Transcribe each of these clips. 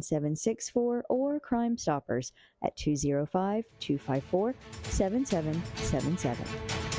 764 or Crime Stoppers at 205-254-7777.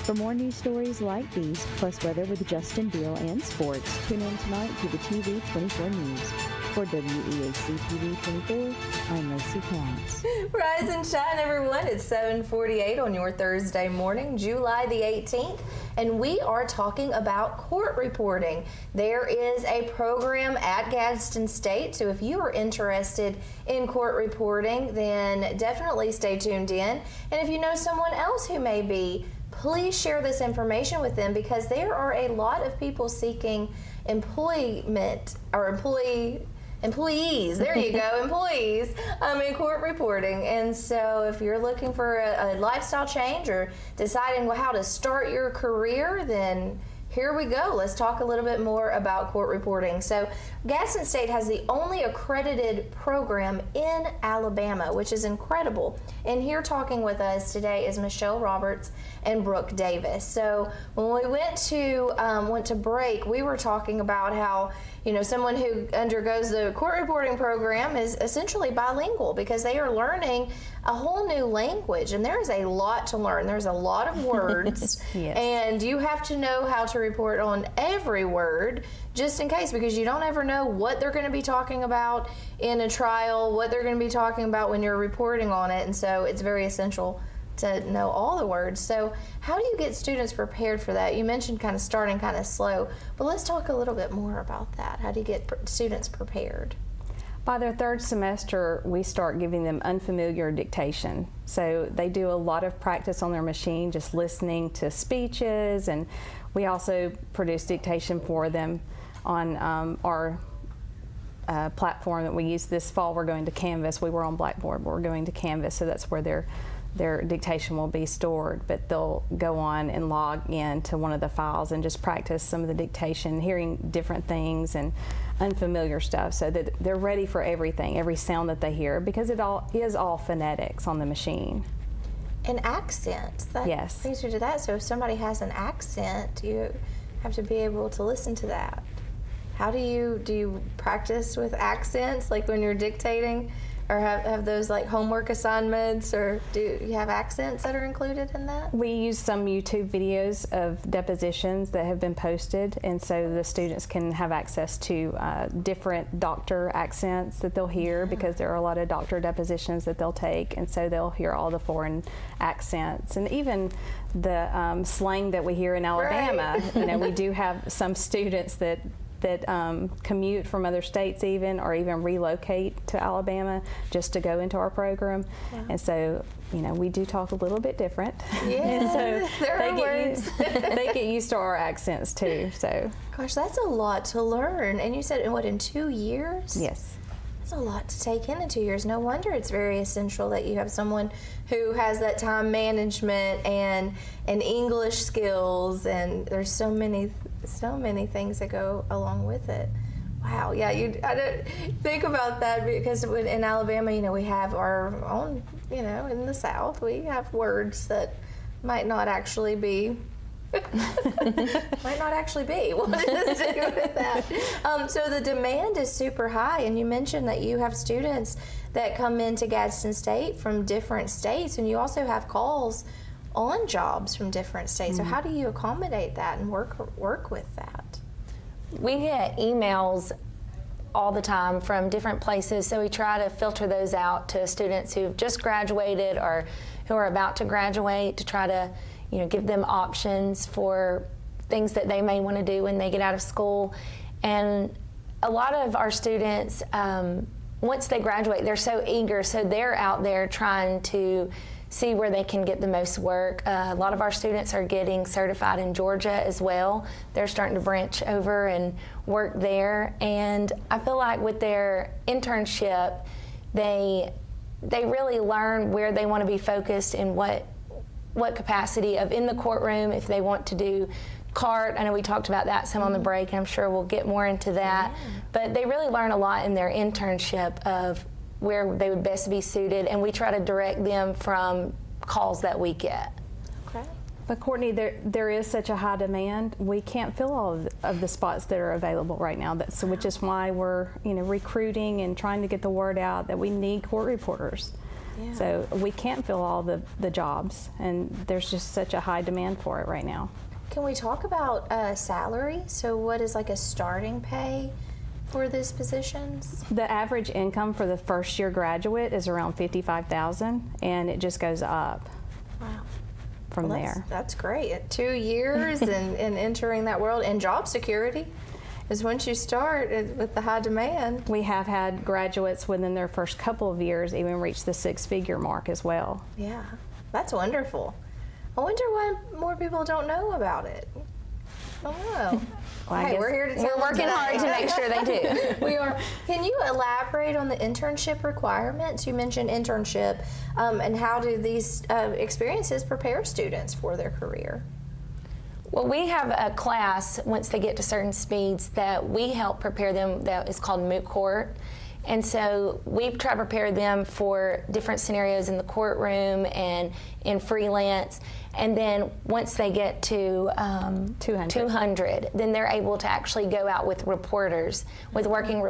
For more news stories like these, plus weather with Justin Beal and sports, tune in tonight to the TV24 News. For WEAC TV24, I'm Lacey Katz. Rise and shine, everyone. It's 7:48 on your Thursday morning, July the 18th, and we are talking about court reporting. There is a program at Gadsden State, so if you are interested in court reporting, then definitely stay tuned in. And if you know someone else who may be, please share this information with them, because there are a lot of people seeking employment or employees, there you go, employees in court reporting. And so if you're looking for a lifestyle change or deciding how to start your career, then here we go. Let's talk a little bit more about court reporting. So Gadsden State has the only accredited program in Alabama, which is incredible. And here talking with us today is Michelle Roberts and Brooke Davis. So when we went to break, we were talking about how, you know, someone who undergoes the court reporting program is essentially bilingual, because they are learning a whole new language, and there is a lot to learn. There's a lot of words, Yes. And you have to know how to report on every word, just in case, because you don't ever know what they're going to be talking about in a trial, what they're going to be talking about when you're reporting on it, and so it's very essential to know all the words. So how do you get students prepared for that? You mentioned kind of starting kind of slow, but let's talk a little bit more about that. How do you get students prepared? By their third semester, we start giving them unfamiliar dictation. So they do a lot of practice on their machine, just listening to speeches, and we also produce dictation for them on our platform that we use. This fall we're going to Canvas. We were on Blackboard, but we're going to Canvas, so that's where their dictation will be stored, but they'll go on and log in to one of the files and just practice some of the dictation, hearing different things and unfamiliar stuff, so that they're ready for everything, every sound that they hear, because it all is all phonetics on the machine. And accents. Yes. Brings me to that. So if somebody has an accent, you have to be able to listen to that. How do you practice with accents, like when you're dictating? Or have those like homework assignments, or do you have accents that are included in that? We use some YouTube videos of depositions that have been posted, and so the students can have access to different doctor accents that they'll hear, because there are a lot of doctor depositions that they'll take, and so they'll hear all the foreign accents and even the slang that we hear in Alabama. Right. You know, we do have some students that commute from other states even relocate to Alabama just to go into our program. Yeah. And so, you know, we do talk a little bit different. Yeah, and so they get used to our accents too. So, gosh, that's a lot to learn. And you said, in 2 years? Yes. That's a lot to take in 2 years. No wonder it's very essential that you have someone who has that time management and English skills, and there's so many things that go along with it. Wow, yeah, I don't think about that, because in Alabama, you know, we have our own, you know, in the South, we have words that might not actually be what does it do with that? So the demand is super high, and you mentioned that you have students that come into Gadsden State from different states, and you also have calls on jobs from different states. Mm-hmm. So how do you accommodate that and work with that? We get emails all the time from different places, so we try to filter those out to students who've just graduated or who are about to graduate, to try to, you know, give them options for things that they may want to do when they get out of school. And a lot of our students, once they graduate, they're so eager, so they're out there trying to see where they can get the most work. A lot of our students are getting certified in Georgia as well. They're starting to branch over and work there. And I feel like with their internship, they really learn where they want to be focused in what capacity of in the courtroom, if they want to do CART. I know we talked about that some on the break, and I'm sure we'll get more into that. Yeah. But they really learn a lot in their internship of where they would best be suited, and we try to direct them from calls that we get. Okay. But Courtney, there is such a high demand. We can't fill all of the spots that are available right now. Which is why we're recruiting and trying to get the word out that we need court reporters. Yeah. So we can't fill all the jobs, and there's just such a high demand for it right now. Can we talk about salary? So what is like a starting pay for these positions? The average income for the first year graduate is around $55,000, and it just goes up. Wow. From there. That's great. At 2 years and entering that world, and job security is once you start with the high demand. We have had graduates within their first couple of years even reach the six-figure mark as well. Yeah, that's wonderful. I wonder why more people don't know about it. I don't know. Well, hey, we're here to tell We're working hard to make sure they do. We are. Can you elaborate on the internship requirements? You mentioned internship, and how do these experiences prepare students for their career? Well, we have a class once they get to certain speeds that we help prepare them that is called moot court. And so we try to prepare them for different scenarios in the courtroom and in freelance. And then once they get to 200, then they're able to actually go out with reporters, with working